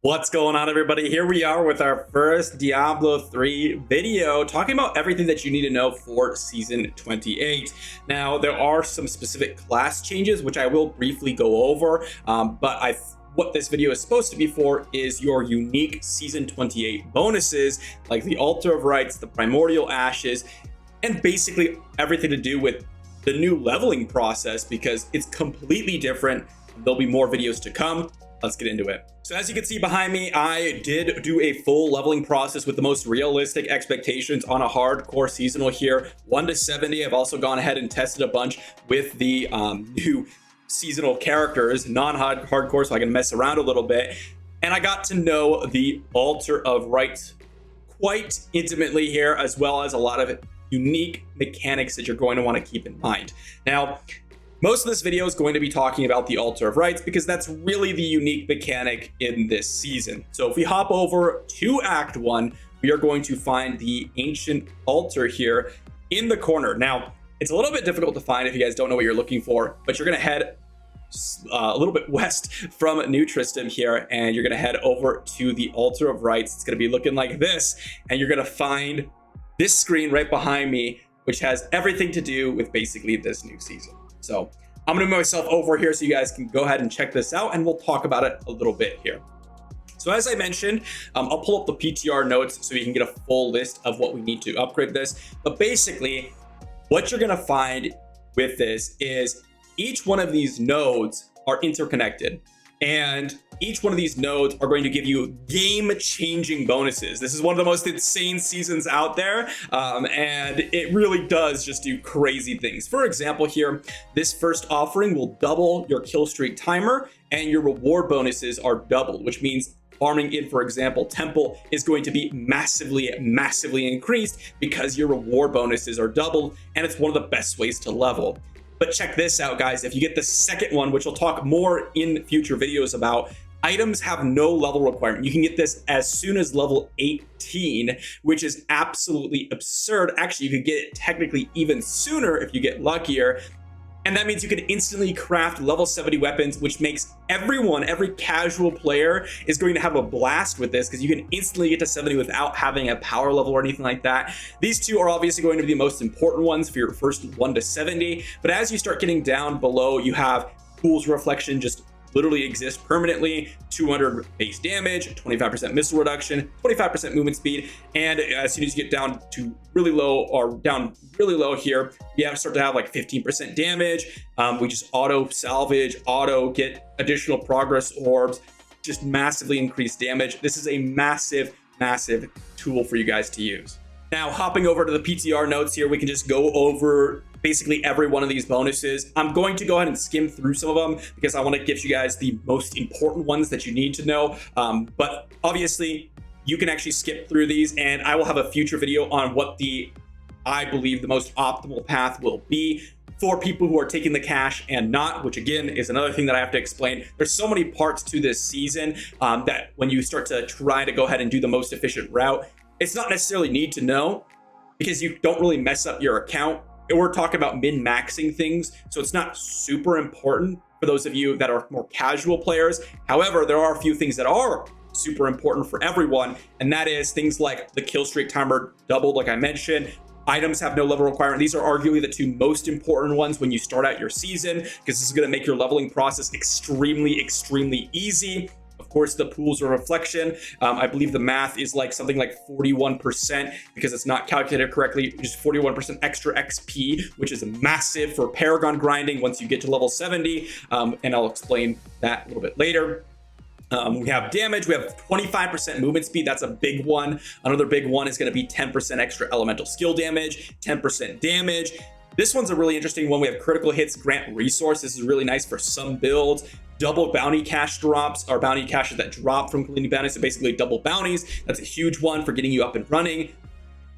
What's going on, everybody? Here we are with our first Diablo 3 video talking about everything that you need to know for Season 28. Now, there are some specific class changes, which I will briefly go over, but what this video is supposed to be for is your unique Season 28 bonuses, like the Altar of Rites, the Primordial Ashes, and basically everything to do with the new leveling process, because it's completely different. There'll be more videos to come. Let's get into it. So as you can see behind me, I did do a full leveling process with the most realistic expectations on a hardcore seasonal here, 1 to 70. I've also gone ahead and tested a bunch with the new seasonal characters, non-hardcore, so I can mess around a little bit. And I got to know the Altar of Rites quite intimately here, as well as a lot of unique mechanics that you're going to want to keep in mind. Now, most of this video is going to be talking about the Altar of Rites because that's really the unique mechanic in this season. So if we hop over to Act 1, we are going to find the Ancient Altar here in the corner. Now, it's a little bit difficult to find if you guys don't know what you're looking for, but you're going to head a little bit west from New Tristram here, and you're going to head over to the Altar of Rites. It's going to be looking like this, and you're going to find this screen right behind me, which has everything to do with basically this new season. So I'm gonna move myself over here so you guys can go ahead and check this out, and we'll talk about it a little bit here. So as I mentioned, I'll pull up the PTR notes so you can get a full list of what we need to upgrade this. But basically, what you're gonna find with this is each one of these nodes are interconnected, and each one of these nodes are going to give you game-changing bonuses. This is one of the most insane seasons out there, and it really does just do crazy things. For example here, this first offering will double your kill streak timer, and your reward bonuses are doubled, which means farming in, for example, Temple is going to be massively increased because your reward bonuses are doubled, and it's one of the best ways to level. But check this out, guys. If you get the second one, which we'll talk more in future videos about, items have no level requirement. You can get this as soon as level 18, which is absolutely absurd. Actually, you could get it technically even sooner if you get luckier. And that means you can instantly craft level 70 weapons, which makes every casual player is going to have a blast with this, because you can instantly get to 70 without having a power level or anything like that. These two are obviously going to be the most important ones for your first 1 to 70. But as you start getting down below, you have Fool's Reflection just literally exist permanently, 200 base damage, 25% missile reduction, 25% movement speed, and as soon as you get down to really low, or down really low here, you have to start to have like 15% damage. We just auto salvage, auto get additional progress orbs, just massively increased damage. This is a massive tool for you guys to use. Now, hopping over to the PTR notes here, we can just go over basically every one of these bonuses. I'm going to go ahead and skim through some of them because I want to give you guys the most important ones that you need to know. But obviously, you can actually skip through these, and I will have a future video on what I believe the most optimal path will be for people who are taking the cash and not, which again is another thing that I have to explain. There's so many parts to this season that when you start to try to go ahead and do the most efficient route, it's not necessarily need to know, because you don't really mess up your account. We're talking about min-maxing things, so it's not super important for those of you that are more casual players. However, there are a few things that are super important for everyone, and that is things like the kill streak timer doubled, like I mentioned. Items have no level requirement. These are arguably the two most important ones when you start out your season, because this is going to make your leveling process extremely easy. Of course, the pools of reflection, I believe the math is like something like 41% because it's not calculated correctly, which is 41% extra XP, which is massive for Paragon grinding once you get to level 70, and I'll explain that a little bit later. We have damage, we have 25% movement speed, that's a big one. Another big one is going to be 10% extra elemental skill damage, 10% damage. This one's a really interesting one. We have critical hits grant resource. This is really nice for some builds. Double bounty cash drops, or bounty caches that drop from completing bounties, so basically double bounties. That's a huge one for getting you up and running.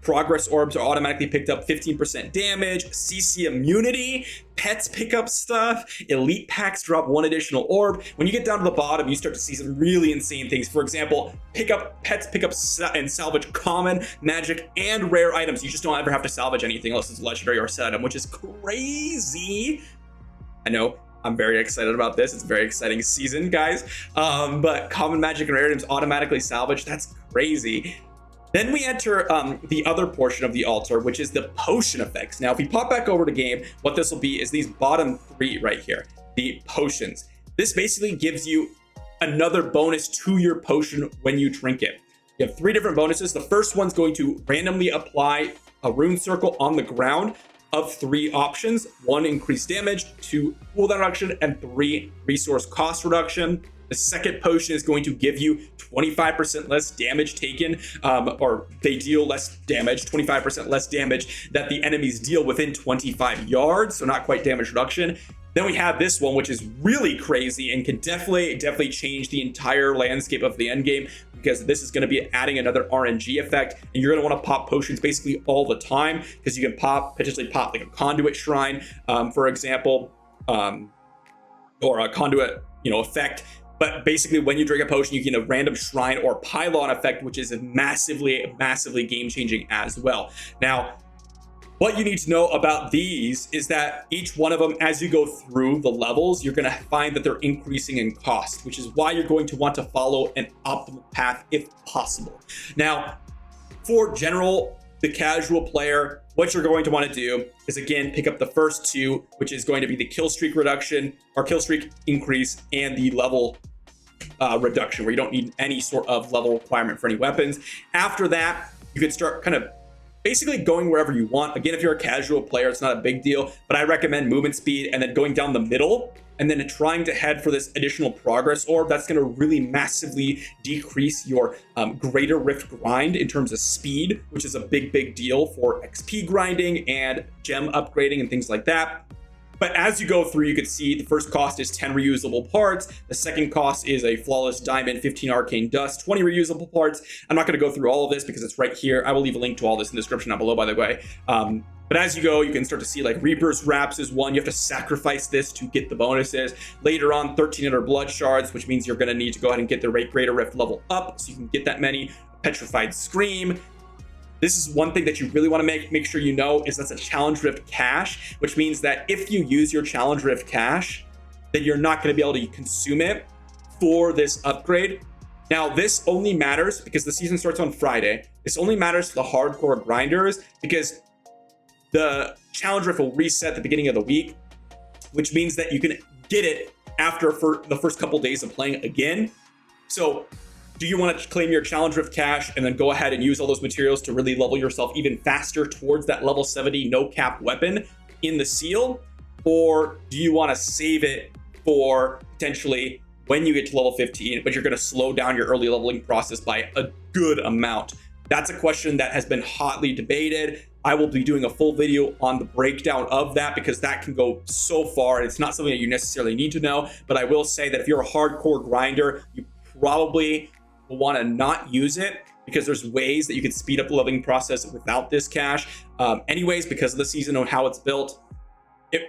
Progress orbs are automatically picked up, 15% damage. CC immunity, pets pick up stuff, elite packs drop 1 additional orb. When you get down to the bottom, you start to see some really insane things. For example, pets pick up and salvage common, magic, and rare items. You just don't ever have to salvage anything unless it's legendary or set item, which is crazy. I know, I'm very excited about this. It's a very exciting season, guys. But common magic and rare items automatically salvaged. That's crazy. Then we enter the other portion of the altar, which is the potion effects. Now, if we pop back over to game, what this will be is these bottom three right here, the potions. This basically gives you another bonus to your potion when you drink it. You have 3 different bonuses. The first one's going to randomly apply a rune circle on the ground of 3 options: 1, increased damage; 2, cooldown reduction; and 3, resource cost reduction. The second potion is going to give you 25% less damage taken, or they deal less damage, 25% less damage that the enemies deal within 25 yards, so not quite damage reduction. Then we have this one, which is really crazy and can definitely change the entire landscape of the end game, because this is going to be adding another RNG effect, and you're going to want to pop potions basically all the time, because you can potentially pop like a conduit shrine, for example, or a conduit, effect. But basically, when you drink a potion, you get a random shrine or pylon effect, which is massively game changing as well. Now, what you need to know about these is that each one of them, as you go through the levels, you're going to find that they're increasing in cost, which is why you're going to want to follow an optimal path if possible. Now, for the casual player, what you're going to want to do is, again, pick up the first 2, which is going to be the kill streak reduction or kill streak increase and the level reduction, where you don't need any sort of level requirement for any weapons. After that, you can start kind of basically going wherever you want. Again, if you're a casual player, it's not a big deal, but I recommend movement speed and then going down the middle and then trying to head for this additional progress orb. That's going to really massively decrease your greater rift grind in terms of speed, which is a big deal for XP grinding and gem upgrading and things like that. But as you go through, you can see the first cost is 10 reusable parts. The second cost is a flawless diamond, 15 arcane dust, 20 reusable parts. I'm not going to go through all of this because it's right here. I will leave a link to all this in the description down below, by the way. But as you go, you can start to see like Reaper's Wraps is one. You have to sacrifice this to get the bonuses. Later on, 1300 blood shards, which means you're going to need to go ahead and get the greater rift level up so you can get that many. Petrified Scream. This is one thing that you really want to make sure you know, is that's a challenge rift cache, which means that if you use your challenge rift cache, then you're not going to be able to consume it for this upgrade. Now, this only matters because the season starts on Friday. This only matters to the hardcore grinders because the challenge rift will reset at the beginning of the week, which means that you can get it after for the first couple days of playing again. So do you want to claim your challenge rift cache and then go ahead and use all those materials to really level yourself even faster towards that level 70 no cap weapon in the seal? Or do you want to save it for potentially when you get to level 15, but you're going to slow down your early leveling process by a good amount? That's a question that has been hotly debated. I will be doing a full video on the breakdown of that because that can go so far and it's not something that you necessarily need to know. But I will say that if you're a hardcore grinder, you probably will want to not use it because there's ways that you can speed up the leveling process without this cache. Anyways, because of the season and how it's built,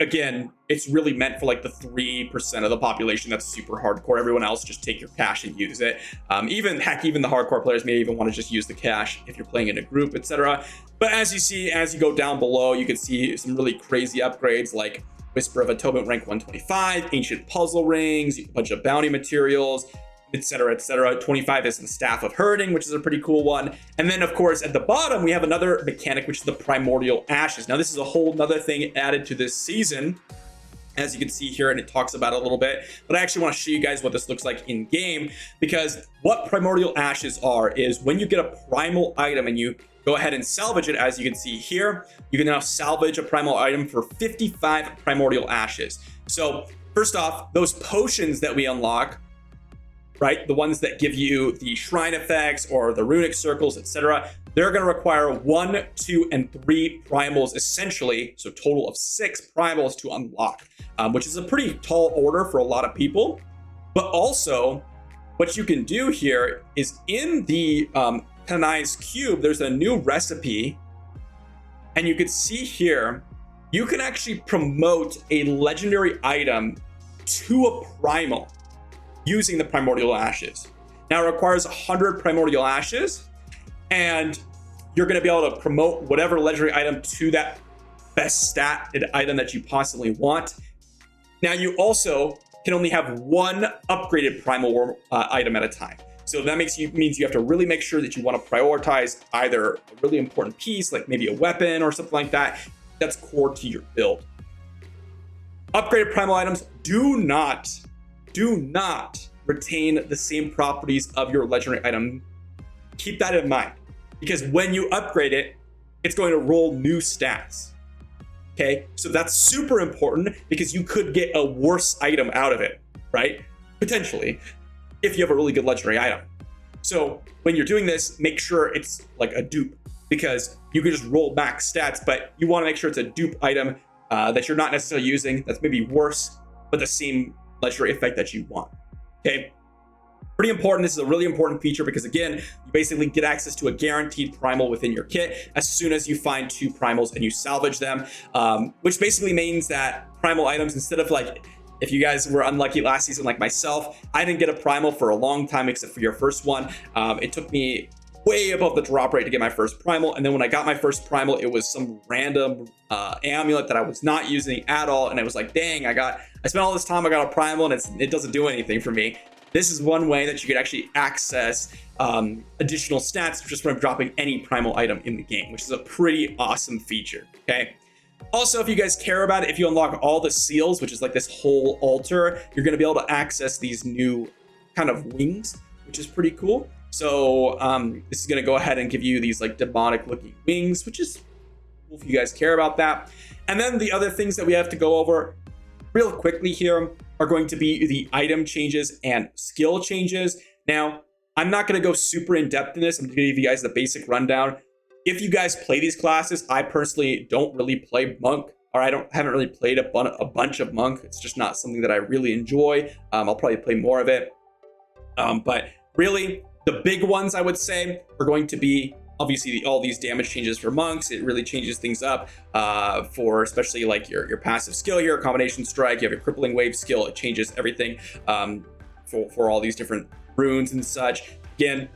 again, it's really meant for like the 3% of the population that's super hardcore. Everyone else, just take your cache and use it. Even the hardcore players may even want to just use the cache if you're playing in a group, etc. But as you see, as you go down below, you can see some really crazy upgrades like Whisper of Atonement rank 125, Ancient Puzzle Rings, a bunch of bounty materials, etc. 25 is the Staff of Herding, which is a pretty cool one. And then of course at the bottom we have another mechanic, which is the Primordial Ashes. Now this is a whole nother thing added to this season, as you can see here, and it talks about it a little bit, but I actually want to show you guys what this looks like in game, because what Primordial Ashes are is when you get a primal item and you go ahead and salvage it, as you can see here, you can now salvage a primal item for 55 Primordial Ashes. So first off, those potions that we unlock, right, the ones that give you the shrine effects or the runic circles, etc., they're going to require 1, 2, and 3 primals essentially, so total of 6 primals to unlock, which is a pretty tall order for a lot of people. But also what you can do here is in the canonized cube, there's a new recipe, and you can see here you can actually promote a legendary item to a primal using the Primordial Ashes. Now it requires 100 Primordial Ashes, and you're going to be able to promote whatever legendary item to that best stat item that you possibly want. Now you also can only have one upgraded primal item at a time. So that means you have to really make sure that you want to prioritize either a really important piece, like maybe a weapon or something like that, that's core to your build. Upgraded primal items do not retain the same properties of your legendary item. Keep that in mind, because when you upgrade it, it's going to roll new stats. Okay, so that's super important because you could get a worse item out of it, right? Potentially, if you have a really good legendary item. So when you're doing this, make sure it's like a dupe, because you can just roll max stats, but you want to make sure it's a dupe item that you're not necessarily using, that's maybe worse, but the same legendary effect that you want. Okay, pretty important. This is a really important feature because, again, you basically get access to a guaranteed primal within your kit as soon as you find 2 primals and you salvage them, which basically means that primal items, instead of like, if you guys were unlucky last season like myself, I didn't get a primal for a long time except for your first one. It took me way above the drop rate to get my first primal, and then when I got my first primal, it was some random amulet that I was not using at all, and I was like, dang, I spent all this time, I got a primal, and it doesn't do anything for me. This is one way that you could actually access additional stats just from dropping any primal item in the game, which is a pretty awesome feature. Okay, also, if you guys care about it, if you unlock all the seals, which is like this whole altar, you're going to be able to access these new kind of wings, which is pretty cool. So this is going to go ahead and give you these like demonic looking wings, which is cool if you guys care about that. And then the other things that we have to go over real quickly here are going to be the item changes and skill changes. Now, I'm not going to go super in depth in this. I'm going to give you guys the basic rundown. If you guys play these classes, I personally don't really play monk, or haven't really played a bunch of monk. It's just not something that I really enjoy. I'll probably play more of it. But really, the big ones I would say are going to be obviously all these damage changes for monks. It really changes things up for especially like your passive skill here, combination strike. You have your crippling wave skill. It changes everything for all these different runes and such. Again,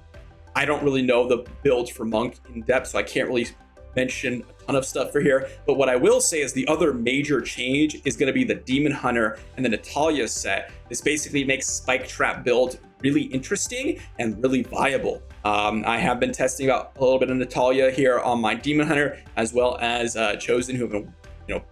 I don't really know the builds for monk in depth, so I can't really mention a ton of stuff for here. But what I will say is the other major change is going to be the Demon Hunter and the Natalia set. This basically makes Spike Trap build really interesting and really viable. I have been testing out a little bit of Natalia here on my Demon Hunter, as well as Chosen, who have been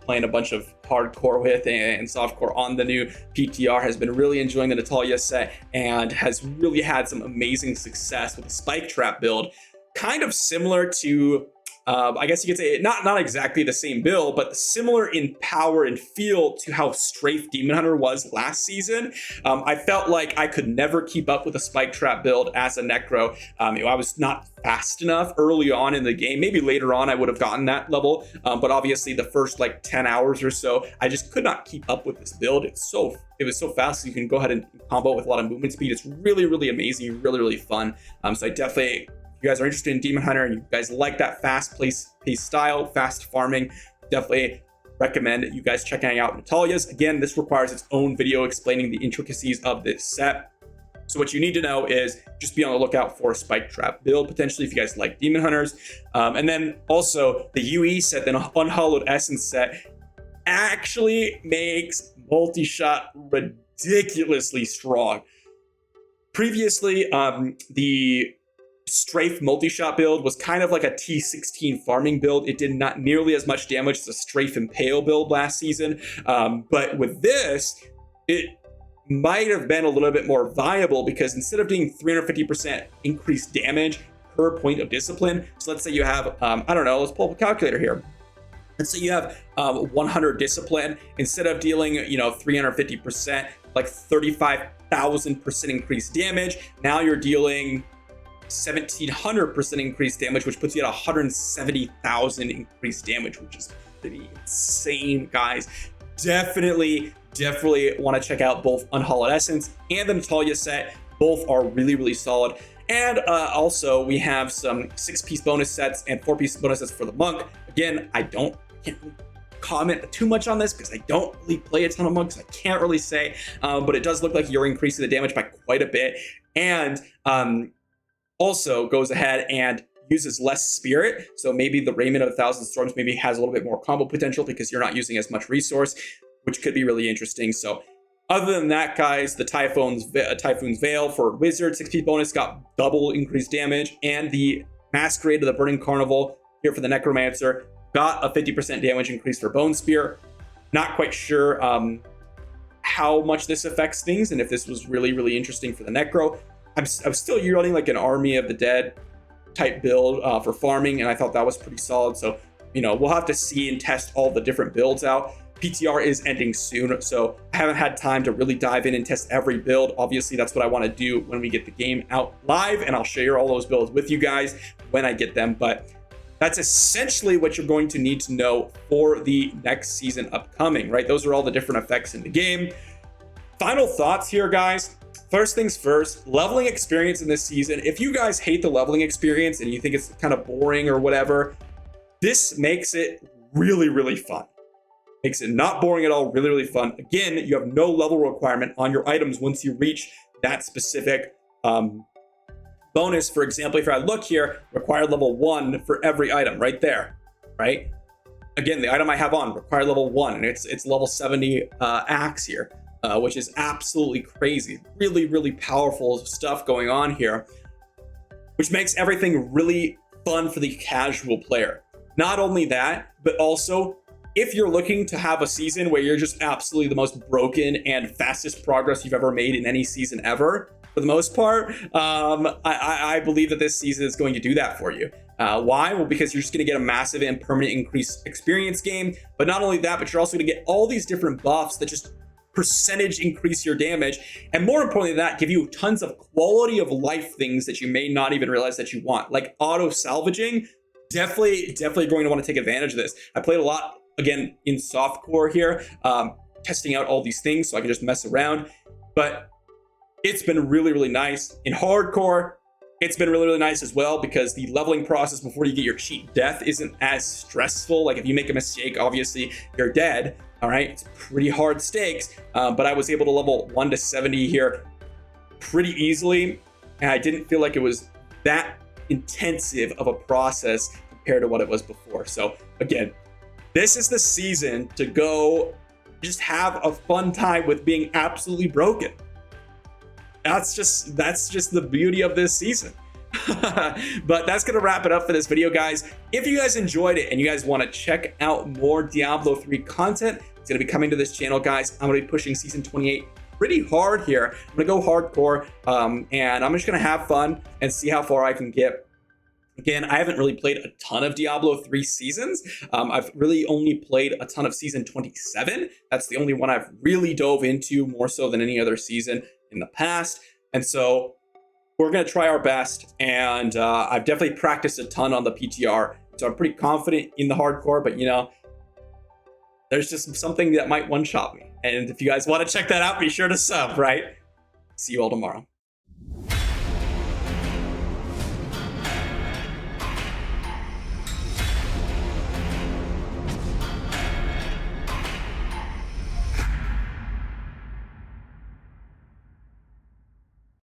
playing a bunch of hardcore with and softcore on the new PTR, has been really enjoying the Natalia set and has really had some amazing success with the Spike Trap build, kind of similar to I guess you could say not exactly the same build, but similar in power and feel to how Strafe Demon Hunter was last season. I felt like I could never keep up with a Spike Trap build as a Necro. I was not fast enough early on in the game. Maybe later on I would have gotten that level, but obviously the first like 10 hours or so, I just could not keep up with this build. It was so fast. So you can go ahead and combo with a lot of movement speed. It's really, really amazing, really fun. So I definitely, if you guys are interested in Demon Hunter and you guys like that fast paced style, fast farming, definitely recommend you guys checking out Natalia's. Again, this requires its own video explaining the intricacies of this set. So what you need to know is just be on the lookout for a Spike Trap build, potentially, if you guys like Demon Hunters. And then also the UE set, the Unhallowed Essence set, actually makes multi-shot ridiculously strong. Previously, the Strafe multi-shot build was kind of like a T16 farming build. It did not nearly as much damage as a Strafe Impale build last season. But with this, it might have been a little bit more viable, because instead of doing 350% increased damage per point of discipline, so let's say you have, I don't know, let's pull up a calculator here. Let's say you have 100 discipline, instead of dealing, 350%, like 35,000% increased damage, now you're dealing 1,700% increased damage, which puts you at 170,000 increased damage, which is pretty insane, guys. Definitely want to check out both Unhallowed Essence and the Natalia set. Both are really solid. And also we have some 6-piece bonus sets and 4-piece bonus sets for the monk. Again, can't really comment too much on this because I don't really play a ton of monks. I can't really say, but it does look like you're increasing the damage by quite a bit. And also goes ahead and uses less spirit, so maybe the Raiment of 1,000 Storms maybe has a little bit more combo potential because you're not using as much resource. which could be really interesting. So other than that, guys, the Typhoon's Veil for Wizard 6 bonus got double increased damage, and the Masquerade of the Burning Carnival here for the Necromancer got a 50% damage increase for Bone Spear. Not quite sure how much this affects things and if this was really interesting for the Necro. I'm still running like an Army of the Dead type build for farming, and I thought that was pretty solid. So, you know, we'll have to see and test all the different builds out. PTR is ending soon, so I haven't had time to really dive in and test every build. Obviously, that's what I want to do when we get the game out live, and I'll share all those builds with you guys when I get them. But that's essentially what you're going to need to know for the next season upcoming, right? Those are all the different effects in the game. Final thoughts here, guys. First things first, leveling experience in this season. If you guys hate the leveling experience and you think it's kind of boring or whatever, this makes it really fun. Makes it not boring at all, really fun. Again, you have no level requirement on your items once you reach that specific bonus. For example, if I look here, required level 1 for every item right there, right? Again, the item I have on required level 1, and it's level 70 axe here, which is absolutely crazy. Really powerful stuff going on here, which makes everything really fun for the casual player. Not only that, but also if you're looking to have a season where you're just absolutely the most broken and fastest progress you've ever made in any season ever, for the most part, I believe that this season is going to do that for you. Why? Well, because you're just going to get a massive and permanent increased experience gain. But not only that, but you're also going to get all these different buffs that just percentage increase your damage. And more importantly than that, give you tons of quality of life things that you may not even realize that you want. Like auto salvaging, definitely going to want to take advantage of this. I played a lot, again, in softcore here, testing out all these things so I can just mess around. But it's been really nice. In hardcore, it's been really nice as well, because the leveling process before you get your cheat death isn't as stressful. Like if you make a mistake, obviously you're dead. All right, it's pretty hard stakes, but I was able to level 1 to 70 here pretty easily, and I didn't feel like it was that intensive of a process compared to what it was before. So again, this is the season to go just have a fun time with being absolutely broken. That's just the beauty of this season. But that's gonna wrap it up for this video, guys. If you guys enjoyed it and you guys want to check out more Diablo 3 content, it's gonna be coming to this channel, guys. I'm gonna be pushing season 28 pretty hard here. I'm gonna go hardcore, and I'm just gonna have fun and see how far I can get. Again, I haven't really played a ton of Diablo 3 seasons. I've really only played a ton of season 27. That's the only one I've really dove into more so than any other season in the past. And so we're going to try our best. And I've definitely practiced a ton on the PTR. So I'm pretty confident in the hardcore, but you know, there's just something that might one-shot me. And if you guys want to check that out, be sure to sub, right? See you all tomorrow.